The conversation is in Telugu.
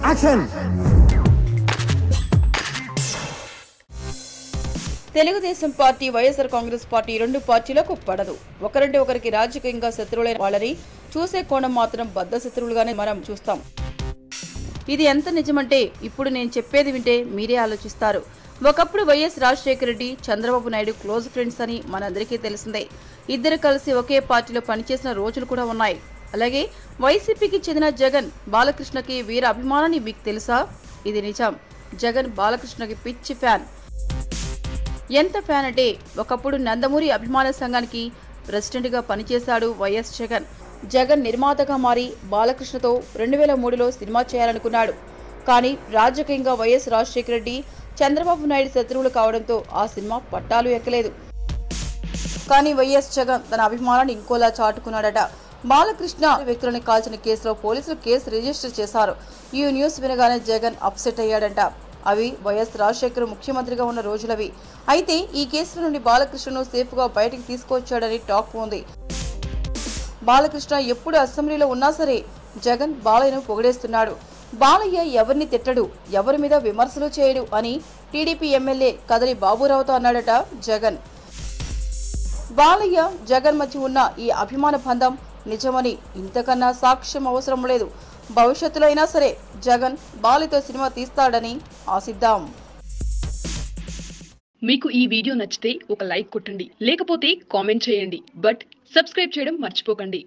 Action. Telugu Desam party YSR Congress party రెండు పార్టీలకు పడదు. ఒకరంటే ఒకరికి రాజకీయంగా శత్రువులైన వాళ్ళని చూసే కోణం మాత్రం బద్ద శత్రువులుగానే మనం చూస్తాం. ఇది ఎంత నిజమంటే ఇప్పుడు నేను చెప్పేది వింటే మీరే ఆలోచిస్తారు. ఒకప్పుడు YS Rajasekhara Reddy, Chandrababu Naidu close friends అని మనందరికీ తెలిసిందే. ఇద్దరు కలిసి ఒకే పార్టీలో పనిచేసిన రోజులు కూడా ఉన్నాయి. అలాగే వైసీపీకి చెందిన జగన్ బాలకృష్ణకి వీర అభిమానాన్ని మీకు తెలుసా? ఇది నిజం. జగన్ బాలకృష్ణకి పిచ్చి ఫ్యాన్. ఎంత ఫ్యాన్ అంటే ఒకప్పుడు నందమూరి అభిమాన సంఘానికి ప్రెసిడెంట్ గా పనిచేశాడు వైఎస్ జగన్. జగన్ నిర్మాతగా మారి బాలకృష్ణతో 2003లో సినిమా చేయాలనుకున్నాడు. కానీ రాజకీయంగా వైఎస్ రాజశేఖర రెడ్డి, చంద్రబాబు నాయుడు శత్రువులు కావడంతో ఆ సినిమా పట్టాలు ఎక్కలేదు. కానీ వైఎస్ జగన్ తన అభిమానాన్ని ఇంకోలా చాటుకున్నాడట. బాలకృష్ణ వ్యక్తులను కాల్చిన కేసులో పోలీసులు కేసు రిజిస్టర్ చేశారు. ఈ న్యూస్ వినగానే జగన్ అప్సెట్ అయ్యాడంట. అవి వైఎస్ రాజశేఖర్ ముఖ్యమంత్రిగా ఉన్న రోజులవి. అయితే ఈ కేసుల నుండి బాలకృష్ణను సేఫ్ గా బయటికి తీసుకొచ్చాడని టాక్ ఉంది. బాలకృష్ణ ఎప్పుడు అసెంబ్లీలో ఉన్నా సరే జగన్ బాలయ్యను పొగిడేస్తున్నాడు. బాలయ్య ఎవరిని తిట్టడు, ఎవరి మీద విమర్శలు చేయడు అని టీడీపీ ఎమ్మెల్యే కదలి బాబురావుతో అన్నాడట జగన్. బాలయ్య జగన్ మధ్య ఉన్న ఈ అభిమాన బంధం నిజమని ఇంతకన్నా సాక్ష్యం అవసరం లేదు. భవిష్యత్తులో అయినా సరే జగన్ బాలయ్యతో సినిమా తీస్తాడని ఆశిద్దాం. మీకు ఈ వీడియో నచ్చితే ఒక లైక్ కొట్టండి, లేకపోతే కామెంట్ చేయండి. బట్ సబ్స్క్రైబ్ చేయడం మర్చిపోకండి.